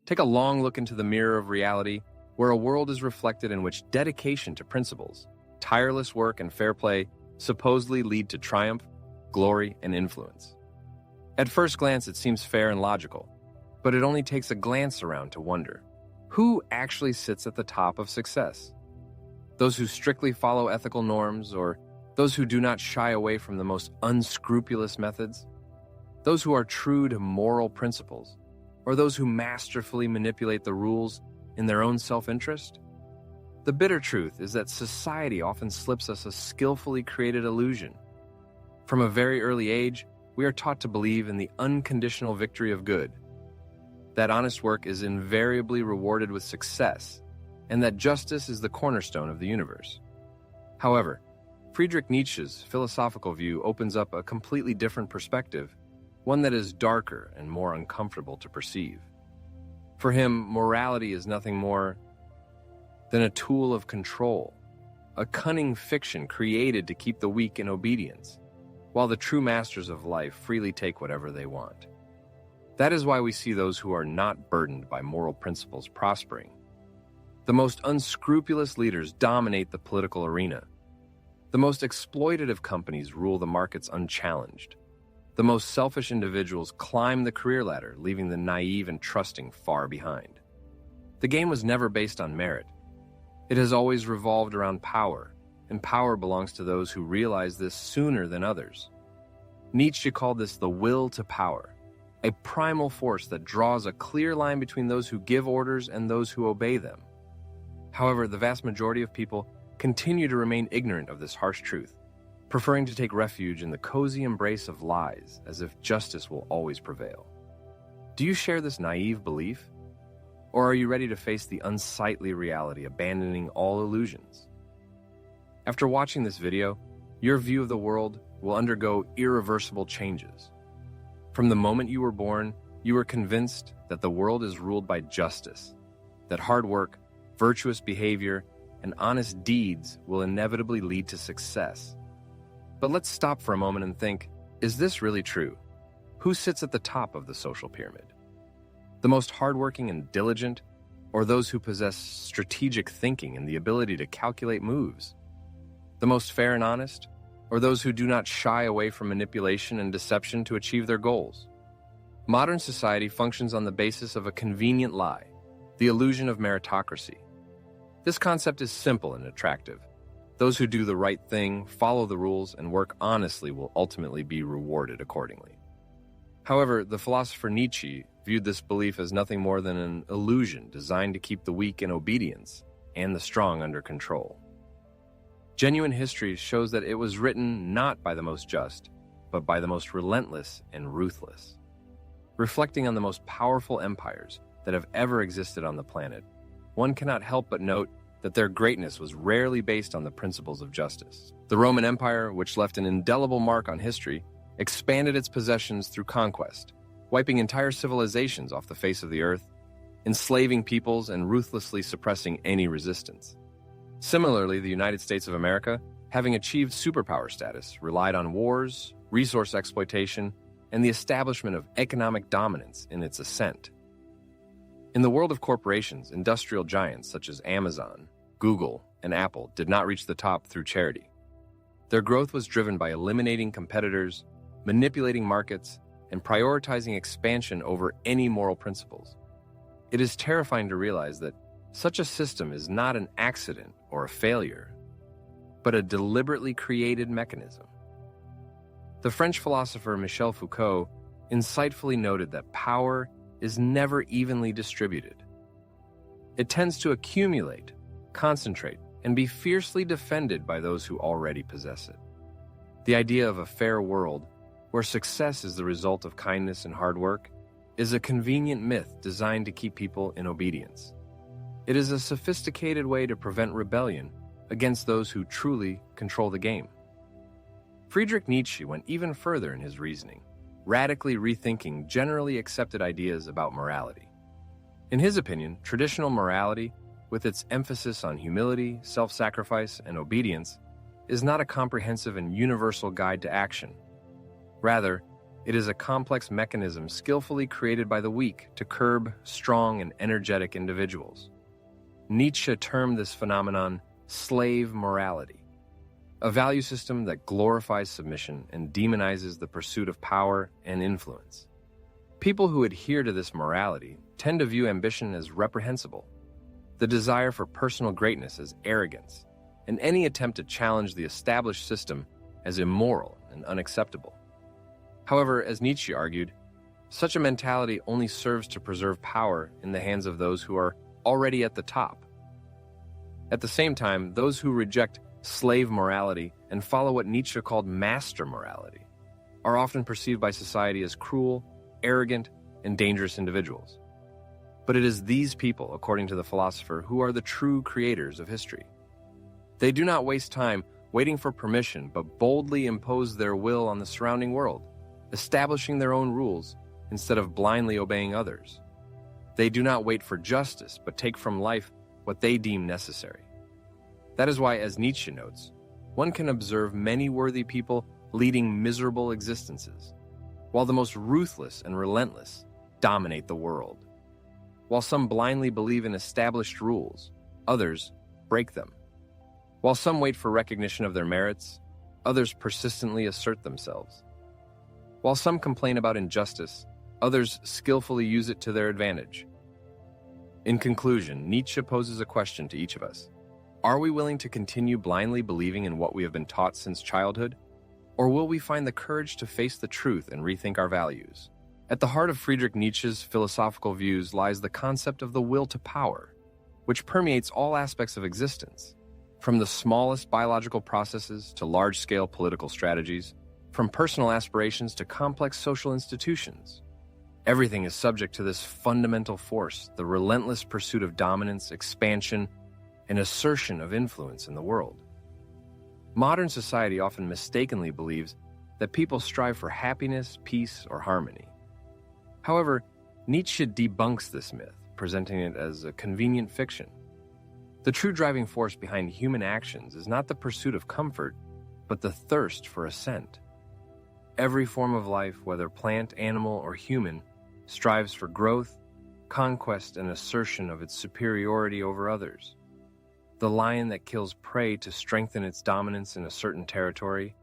Take a long look into the mirror of reality, where a world is reflected in which dedication to principles, tireless work, and fair play supposedly lead to triumph, glory, and influence. At first glance, it seems fair and logical, but it only takes a glance around to wonder, who actually sits at the top of success? Those who strictly follow ethical norms, or those who do not shy away from the most unscrupulous methods? Those who are true to moral principles, or those who masterfully manipulate the rules in their own self-interest? The bitter truth is that society often slips us a skillfully created illusion. From a very early age, we are taught to believe in the unconditional victory of good, that honest work is invariably rewarded with success, and that justice is the cornerstone of the universe. However, Friedrich Nietzsche's philosophical view opens up a completely different perspective, one that is darker and more uncomfortable to perceive. For him, morality is nothing more than a tool of control, a cunning fiction created to keep the weak in obedience, while the true masters of life freely take whatever they want. That is why we see those who are not burdened by moral principles prospering. The most unscrupulous leaders dominate the political arena. The most exploitative companies rule the markets unchallenged. The most selfish individuals climb the career ladder, leaving the naive and trusting far behind. The game was never based on merit. It has always revolved around power, and power belongs to those who realize this sooner than others. Nietzsche called this the will to power, a primal force that draws a clear line between those who give orders and those who obey them. However, the vast majority of people continue to remain ignorant of this harsh truth, preferring to take refuge in the cozy embrace of lies as if justice will always prevail. Do you share this naive belief? Or are you ready to face the unsightly reality, abandoning all illusions? After watching this video, your view of the world will undergo irreversible changes. From the moment you were born, you were convinced that the world is ruled by justice, that hard work, virtuous behavior, and honest deeds will inevitably lead to success. But let's stop for a moment and think, is this really true? Who sits at the top of the social pyramid? The most hardworking and diligent, or those who possess strategic thinking and the ability to calculate moves? The most fair and honest, or those who do not shy away from manipulation and deception to achieve their goals? Modern society functions on the basis of a convenient lie, the illusion of meritocracy. This concept is simple and attractive. Those who do the right thing, follow the rules, and work honestly will ultimately be rewarded accordingly. However, the philosopher Nietzsche viewed this belief as nothing more than an illusion designed to keep the weak in obedience and the strong under control. Genuine history shows that it was written not by the most just, but by the most relentless and ruthless. Reflecting on the most powerful empires that have ever existed on the planet, one cannot help but note that their greatness was rarely based on the principles of justice. The Roman Empire, which left an indelible mark on history, expanded its possessions through conquest, wiping entire civilizations off the face of the earth, enslaving peoples and ruthlessly suppressing any resistance. Similarly, the United States of America, having achieved superpower status, relied on wars, resource exploitation, and the establishment of economic dominance in its ascent. In the world of corporations, industrial giants such as Amazon, Google, and Apple did not reach the top through charity. Their growth was driven by eliminating competitors, manipulating markets, and prioritizing expansion over any moral principles. It is terrifying to realize that such a system is not an accident or a failure, but a deliberately created mechanism. The French philosopher Michel Foucault insightfully noted that power is never evenly distributed. It tends to accumulate, concentrate, and be fiercely defended by those who already possess it. The idea of a fair world, where success is the result of kindness and hard work, is a convenient myth designed to keep people in obedience. It is a sophisticated way to prevent rebellion against those who truly control the game. Friedrich Nietzsche went even further in his reasoning, radically rethinking generally accepted ideas about morality. In his opinion, traditional morality, with its emphasis on humility, self-sacrifice, and obedience, is not a comprehensive and universal guide to action. Rather, It is a complex mechanism skillfully created by the weak to curb strong and energetic individuals. Nietzsche termed this phenomenon slave morality, a value system that glorifies submission and demonizes the pursuit of power and influence. People who adhere to this morality tend to view ambition as reprehensible, the desire for personal greatness as arrogance, and any attempt to challenge the established system as immoral and unacceptable. However, as Nietzsche argued, such a mentality only serves to preserve power in the hands of those who are already at the top. At the same time, those who reject slave morality and follow what Nietzsche called master morality are often perceived by society as cruel, arrogant, and dangerous individuals. But it is these people, according to the philosopher, who are the true creators of history. They do not waste time waiting for permission, but boldly impose their will on the surrounding world, establishing their own rules instead of blindly obeying others. They do not wait for justice, but take from life what they deem necessary. That is why, as Nietzsche notes, one can observe many worthy people leading miserable existences, while the most ruthless and relentless dominate the world. While some blindly believe in established rules, others break them. While some wait for recognition of their merits, others persistently assert themselves. While some complain about injustice, others skillfully use it to their advantage. In conclusion, Nietzsche poses a question to each of us. Are we willing to continue blindly believing in what we have been taught since childhood? Or will we find the courage to face the truth and rethink our values? At the heart of Friedrich Nietzsche's philosophical views lies the concept of the will to power, which permeates all aspects of existence, from the smallest biological processes to large-scale political strategies, from personal aspirations to complex social institutions. Everything is subject to this fundamental force, the relentless pursuit of dominance, expansion, and assertion of influence in the world. Modern society often mistakenly believes that people strive for happiness, peace, or harmony. However, Nietzsche debunks this myth, presenting it as a convenient fiction. The true driving force behind human actions is not the pursuit of comfort, but the thirst for ascent. Every form of life, whether plant, animal, or human, strives for growth, conquest, and assertion of its superiority over others. The lion that kills prey to strengthen its dominance in a certain territory,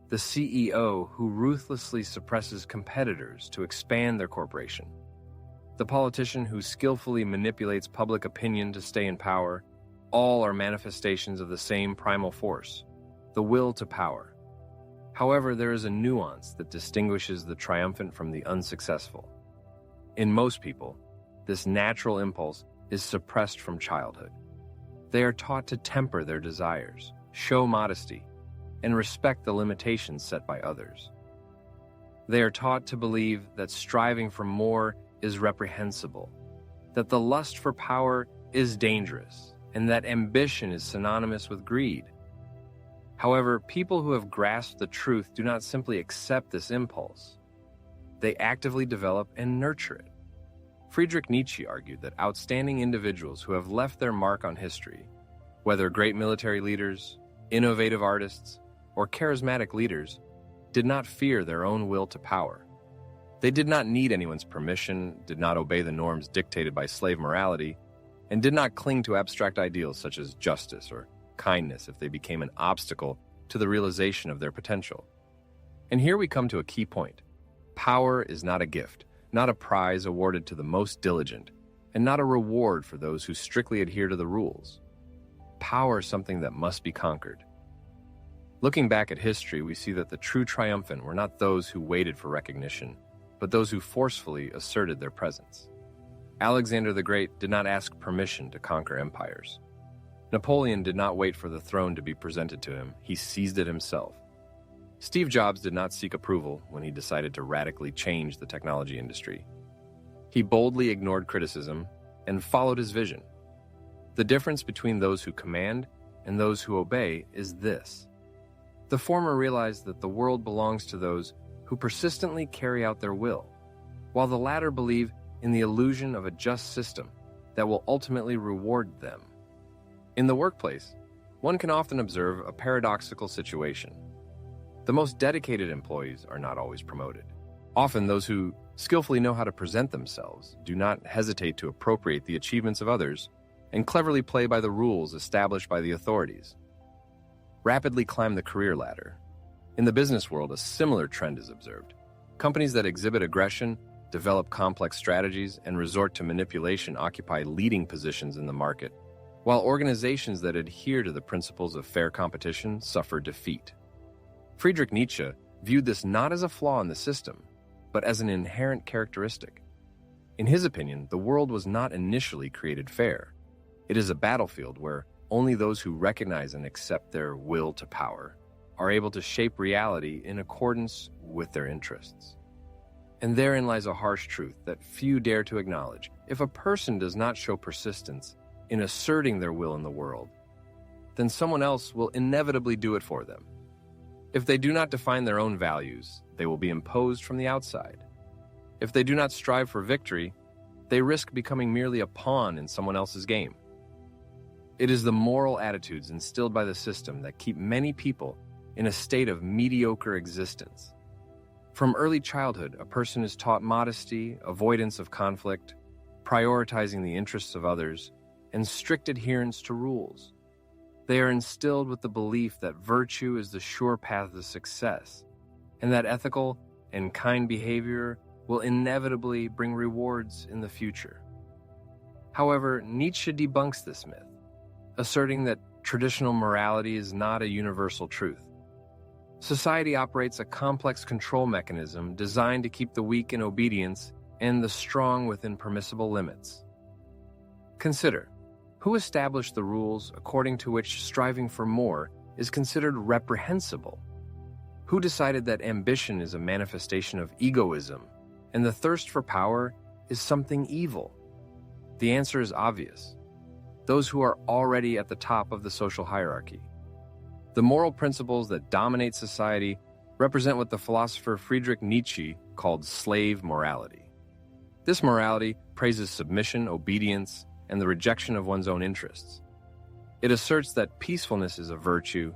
the CEO who ruthlessly suppresses competitors to expand their corporation, the politician who skillfully manipulates public opinion to stay in power, all are manifestations of the same primal force, the will to power. However, there is a nuance that distinguishes the triumphant from the unsuccessful. In most people, this natural impulse is suppressed from childhood. They are taught to temper their desires, show modesty, and respect the limitations set by others. They are taught to believe that striving for more is reprehensible, that the lust for power is dangerous, and that ambition is synonymous with greed. However, people who have grasped the truth do not simply accept this impulse. They actively develop and nurture it. Friedrich Nietzsche argued that outstanding individuals who have left their mark on history, whether great military leaders, innovative artists, or charismatic leaders, did not fear their own will to power. They did not need anyone's permission, did not obey the norms dictated by slave morality, and did not cling to abstract ideals such as justice or kindness if they became an obstacle to the realization of their potential. And here we come to a key point. Power is not a gift, not a prize awarded to the most diligent, and not a reward for those who strictly adhere to the rules. Power is something that must be conquered. Looking back at history, we see that the true triumphant were not those who waited for recognition, but those who forcefully asserted their presence. Alexander the Great did not ask permission to conquer empires. Napoleon did not wait for the throne to be presented to him, he seized it himself. Steve Jobs did not seek approval when he decided to radically change the technology industry. He boldly ignored criticism and followed his vision. The difference between those who command and those who obey is this. The former realize that the world belongs to those who persistently carry out their will, while the latter believe in the illusion of a just system that will ultimately reward them. In the workplace, one can often observe a paradoxical situation. The most dedicated employees are not always promoted. Often, those who skillfully know how to present themselves do not hesitate to appropriate the achievements of others and cleverly play by the rules established by the authorities. Rapidly climb the career ladder. In the business world, a similar trend is observed. Companies that exhibit aggression, develop complex strategies, and resort to manipulation occupy leading positions in the market, while organizations that adhere to the principles of fair competition suffer defeat. Friedrich Nietzsche viewed this not as a flaw in the system, but as an inherent characteristic. In his opinion, the world was not initially created fair. It is a battlefield where only those who recognize and accept their will to power are able to shape reality in accordance with their interests. And therein lies a harsh truth that few dare to acknowledge. If a person does not show persistence in asserting their will in the world, then someone else will inevitably do it for them. If they do not define their own values, they will be imposed from the outside. If they do not strive for victory, they risk becoming merely a pawn in someone else's game. It is the moral attitudes instilled by the system that keep many people in a state of mediocre existence. From early childhood, a person is taught modesty, avoidance of conflict, prioritizing the interests of others, and strict adherence to rules. They are instilled with the belief that virtue is the sure path to success, and that ethical and kind behavior will inevitably bring rewards in the future. However, Nietzsche debunks this myth, asserting that traditional morality is not a universal truth. Society operates a complex control mechanism designed to keep the weak in obedience and the strong within permissible limits. Consider, who established the rules according to which striving for more is considered reprehensible? Who decided that ambition is a manifestation of egoism and the thirst for power is something evil? The answer is obvious. Those who are already at the top of the social hierarchy. The moral principles that dominate society represent what the philosopher Friedrich Nietzsche called slave morality. This morality praises submission, obedience, and the rejection of one's own interests. It asserts that peacefulness is a virtue,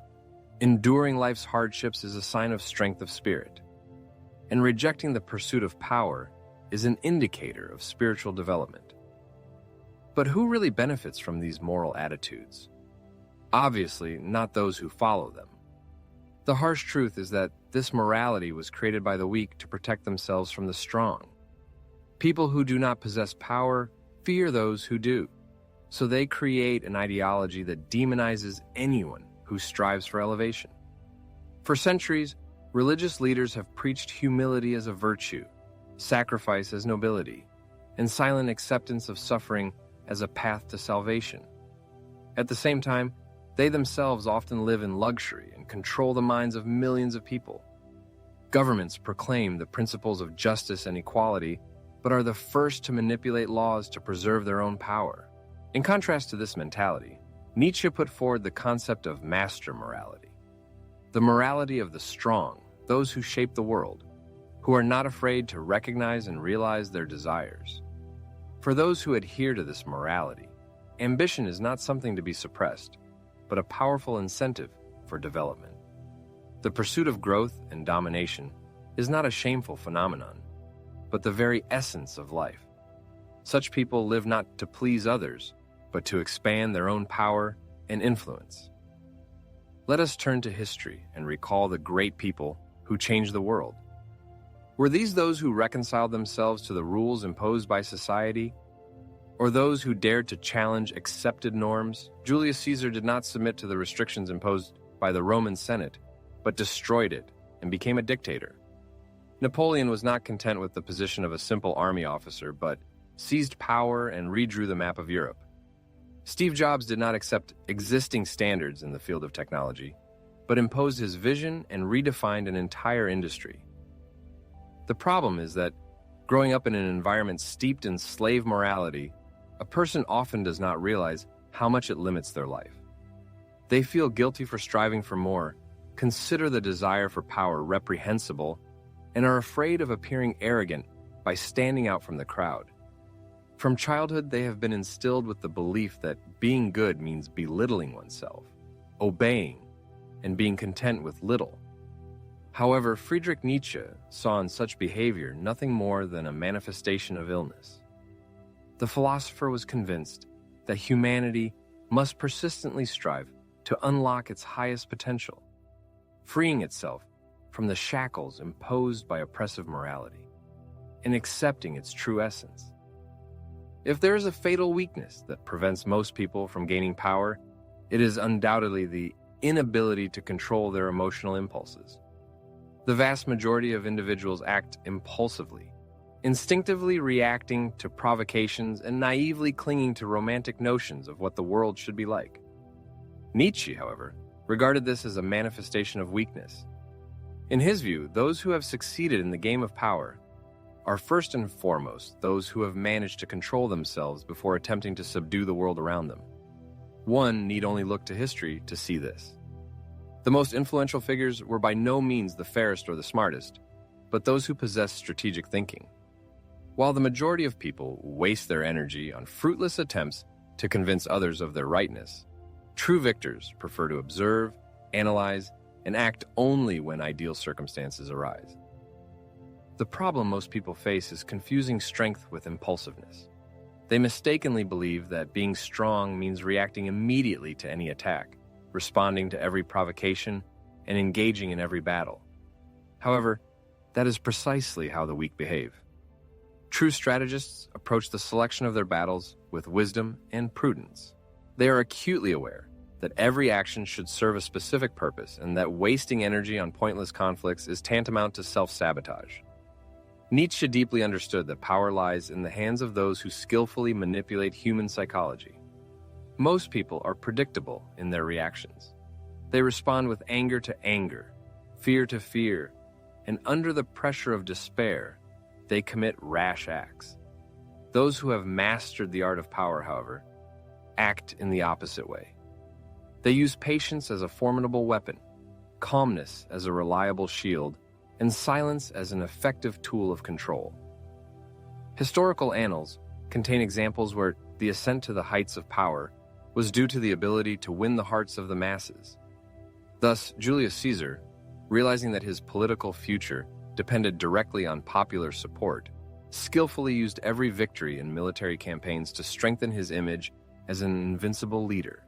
enduring life's hardships is a sign of strength of spirit, and rejecting the pursuit of power is an indicator of spiritual development. But who really benefits from these moral attitudes? Obviously, not those who follow them. The harsh truth is that this morality was created by the weak to protect themselves from the strong. People who do not possess power fear those who do, so they create an ideology that demonizes anyone who strives for elevation. For centuries, religious leaders have preached humility as a virtue, sacrifice as nobility, and silent acceptance of suffering as a path to salvation. At the same time, they themselves often live in luxury and control the minds of millions of people. Governments proclaim the principles of justice and equality, but are the first to manipulate laws to preserve their own power. In contrast to this mentality, Nietzsche put forward the concept of master morality, the morality of the strong, those who shape the world, who are not afraid to recognize and realize their desires. For those who adhere to this morality, ambition is not something to be suppressed, but a powerful incentive for development. The pursuit of growth and domination is not a shameful phenomenon, but the very essence of life. Such people live not to please others, but to expand their own power and influence. Let us turn to history and recall the great people who changed the world. Were these those who reconciled themselves to the rules imposed by society, or those who dared to challenge accepted norms? Julius Caesar did not submit to the restrictions imposed by the Roman Senate, but destroyed it and became a dictator. Napoleon was not content with the position of a simple army officer, but seized power and redrew the map of Europe. Steve Jobs did not accept existing standards in the field of technology, but imposed his vision and redefined an entire industry. The problem is that, growing up in an environment steeped in slave morality, a person often does not realize how much it limits their life. They feel guilty for striving for more, consider the desire for power reprehensible, and are afraid of appearing arrogant by standing out from the crowd. From childhood, they have been instilled with the belief that being good means belittling oneself, obeying, and being content with little. However, Friedrich Nietzsche saw in such behavior nothing more than a manifestation of illness. The philosopher was convinced that humanity must persistently strive to unlock its highest potential, freeing itself from the shackles imposed by oppressive morality and accepting its true essence. If there is a fatal weakness that prevents most people from gaining power, it is undoubtedly the inability to control their emotional impulses. The vast majority of individuals act impulsively, instinctively reacting to provocations and naively clinging to romantic notions of what the world should be like. Nietzsche, however, regarded this as a manifestation of weakness. In his view, those who have succeeded in the game of power are first and foremost those who have managed to control themselves before attempting to subdue the world around them. One need only look to history to see this. The most influential figures were by no means the fairest or the smartest, but those who possessed strategic thinking. While the majority of people waste their energy on fruitless attempts to convince others of their rightness, true victors prefer to observe, analyze, and act only when ideal circumstances arise. The problem most people face is confusing strength with impulsiveness. They mistakenly believe that being strong means reacting immediately to any attack, responding to every provocation, and engaging in every battle. However, that is precisely how the weak behave. True strategists approach the selection of their battles with wisdom and prudence. They are acutely aware that every action should serve a specific purpose and that wasting energy on pointless conflicts is tantamount to self-sabotage. Nietzsche deeply understood that power lies in the hands of those who skillfully manipulate human psychology. Most people are predictable in their reactions. They respond with anger to anger, fear to fear, and under the pressure of despair, they commit rash acts. Those who have mastered the art of power, however, act in the opposite way. They use patience as a formidable weapon, calmness as a reliable shield, and silence as an effective tool of control. Historical annals contain examples where the ascent to the heights of power was due to the ability to win the hearts of the masses. Thus, Julius Caesar, realizing that his political future depended directly on popular support, skillfully used every victory in military campaigns to strengthen his image as an invincible leader.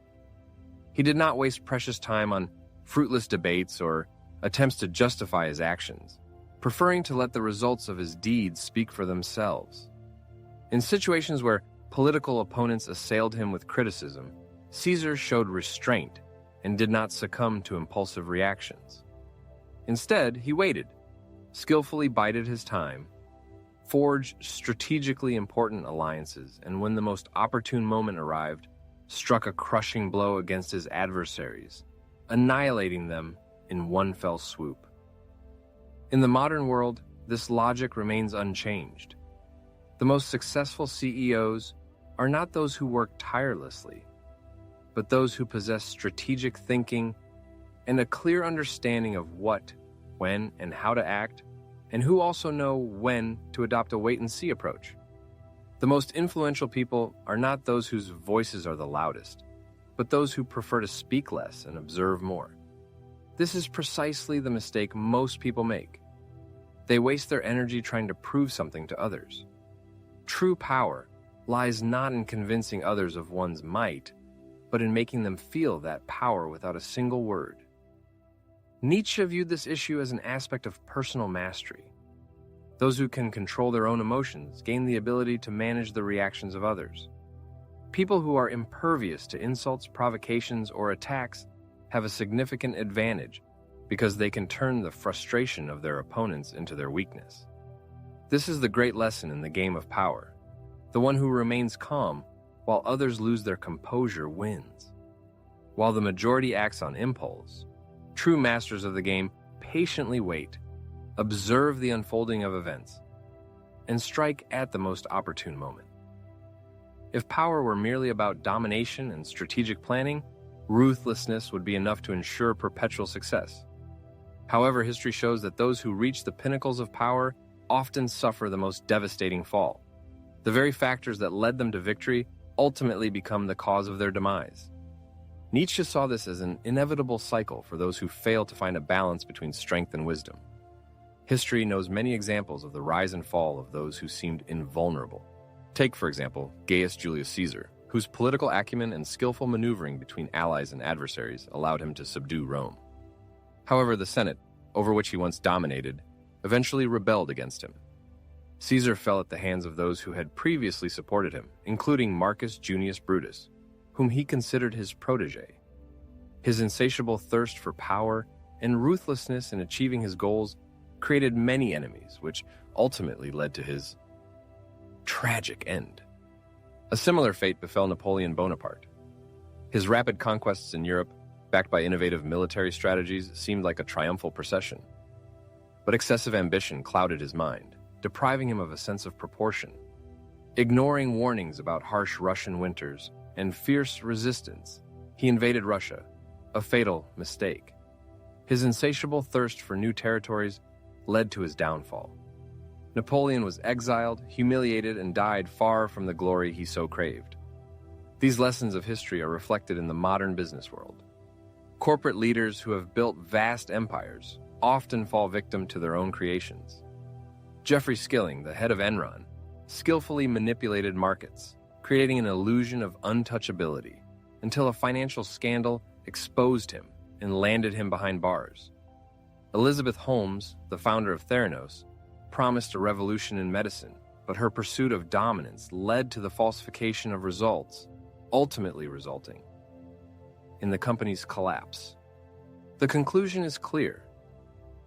He did not waste precious time on fruitless debates or attempts to justify his actions, preferring to let the results of his deeds speak for themselves. In situations where political opponents assailed him with criticism, Caesar showed restraint and did not succumb to impulsive reactions. Instead, he waited, skillfully bided his time, forged strategically important alliances, and when the most opportune moment arrived, struck a crushing blow against his adversaries, annihilating them in one fell swoop. In the modern world, this logic remains unchanged. The most successful CEOs are not those who work tirelessly, but those who possess strategic thinking and a clear understanding of what, when, and how to act, and who also know when to adopt a wait-and-see approach. The most influential people are not those whose voices are the loudest, but those who prefer to speak less and observe more. This is precisely the mistake most people make. They waste their energy trying to prove something to others. True power lies not in convincing others of one's might, but in making them feel that power without a single word. Nietzsche viewed this issue as an aspect of personal mastery. Those who can control their own emotions gain the ability to manage the reactions of others. People who are impervious to insults, provocations, or attacks have a significant advantage because they can turn the frustration of their opponents into their weakness. This is the great lesson in the game of power. The one who remains calm while others lose their composure wins. While the majority acts on impulse, true masters of the game patiently wait, observe the unfolding of events, and strike at the most opportune moment. If power were merely about domination and strategic planning, ruthlessness would be enough to ensure perpetual success. However, history shows that those who reach the pinnacles of power often suffer the most devastating fall. The very factors that led them to victory ultimately become the cause of their demise. Nietzsche saw this as an inevitable cycle for those who fail to find a balance between strength and wisdom. History knows many examples of the rise and fall of those who seemed invulnerable. Take, for example, Gaius Julius Caesar, whose political acumen and skillful maneuvering between allies and adversaries allowed him to subdue Rome. However, the Senate, over which he once dominated, eventually rebelled against him. Caesar fell at the hands of those who had previously supported him, including Marcus Junius Brutus, whom he considered his protege. His insatiable thirst for power and ruthlessness in achieving his goals created many enemies, which ultimately led to his tragic end. A similar fate befell Napoleon Bonaparte. His rapid conquests in Europe, backed by innovative military strategies, seemed like a triumphal procession. But excessive ambition clouded his mind, depriving him of a sense of proportion. Ignoring warnings about harsh Russian winters and fierce resistance, he invaded Russia, a fatal mistake. His insatiable thirst for new territories led to his downfall. Napoleon was exiled, humiliated, and died far from the glory he so craved. These lessons of history are reflected in the modern business world. Corporate leaders who have built vast empires often fall victim to their own creations. Jeffrey Skilling, the head of Enron, skillfully manipulated markets, creating an illusion of untouchability until a financial scandal exposed him and landed him behind bars. Elizabeth Holmes, the founder of Theranos, promised a revolution in medicine, but her pursuit of dominance led to the falsification of results, ultimately resulting in the company's collapse. The conclusion is clear.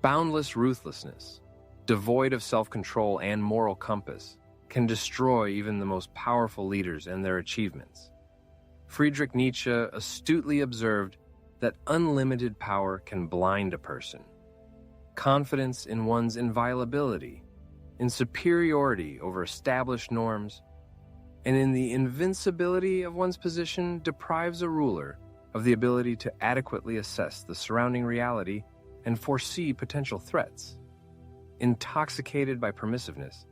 Boundless ruthlessness, devoid of self-control and moral compass, can destroy even the most powerful leaders and their achievements. Friedrich Nietzsche astutely observed that unlimited power can blind a person. Confidence in one's inviolability, in superiority over established norms, and in the invincibility of one's position deprives a ruler of the ability to adequately assess the surrounding reality and foresee potential threats. Intoxicated by permissiveness,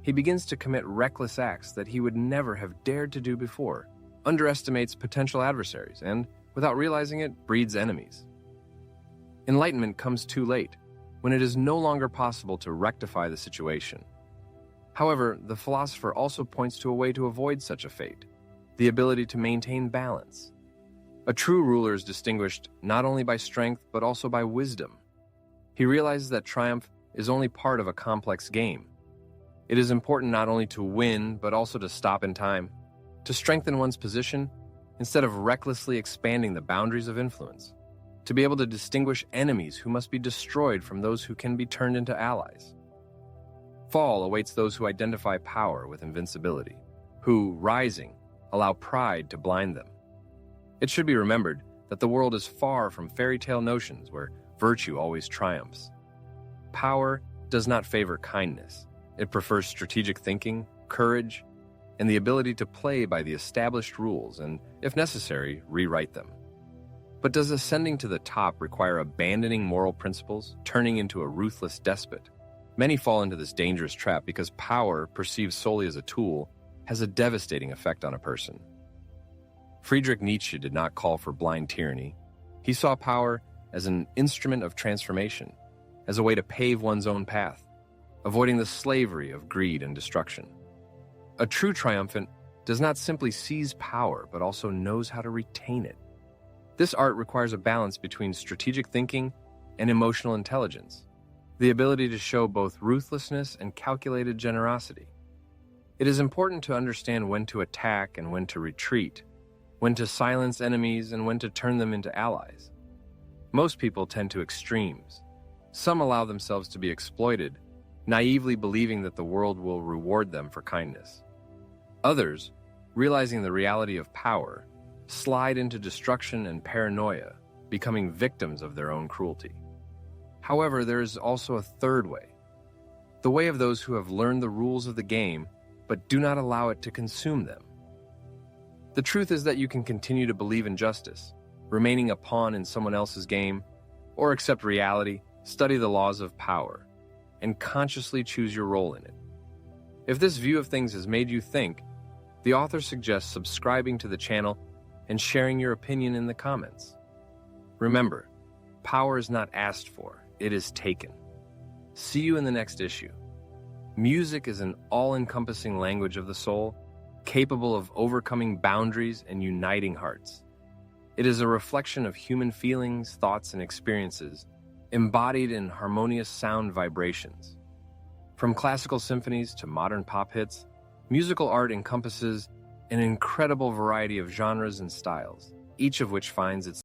he begins to commit reckless acts that he would never have dared to do before, underestimates potential adversaries, and, without realizing it, breeds enemies. Enlightenment comes too late, when it is no longer possible to rectify the situation. However, the philosopher also points to a way to avoid such a fate: the ability to maintain balance. A true ruler is distinguished not only by strength but also by wisdom. He realizes that triumph is only part of a complex game. It is important not only to win but also to stop in time, to strengthen one's position instead of recklessly expanding the boundaries of influence, to be able to distinguish enemies who must be destroyed from those who can be turned into allies. Fall awaits those who identify power with invincibility, who, rising, allow pride to blind them. It should be remembered that the world is far from fairy tale notions where virtue always triumphs. Power does not favor kindness. It prefers strategic thinking, courage, and the ability to play by the established rules and, if necessary, rewrite them. But does ascending to the top require abandoning moral principles, turning into a ruthless despot? Many fall into this dangerous trap because power, perceived solely as a tool, has a devastating effect on a person. Friedrich Nietzsche did not call for blind tyranny. He saw power as an instrument of transformation, as a way to pave one's own path, avoiding the slavery of greed and destruction. A true triumphant does not simply seize power, but also knows how to retain it. This art requires a balance between strategic thinking and emotional intelligence, the ability to show both ruthlessness and calculated generosity. It is important to understand when to attack and when to retreat, when to silence enemies and when to turn them into allies. Most people tend to extremes. Some allow themselves to be exploited, naively believing that the world will reward them for kindness. Others, realizing the reality of power, slide into destruction and paranoia, becoming victims of their own cruelty. However, there is also a third way, the way of those who have learned the rules of the game but do not allow it to consume them. The truth is that you can continue to believe in justice, remaining a pawn in someone else's game, or accept reality, study the laws of power, and consciously choose your role in it. If this view of things has made you think, the author suggests subscribing to the channel and sharing your opinion in the comments. Remember, power is not asked for, it is taken. See you in the next issue. Music is an all-encompassing language of the soul, capable of overcoming boundaries and uniting hearts. It is a reflection of human feelings, thoughts, and experiences, embodied in harmonious sound vibrations. From classical symphonies to modern pop hits, musical art encompasses an incredible variety of genres and styles, each of which finds its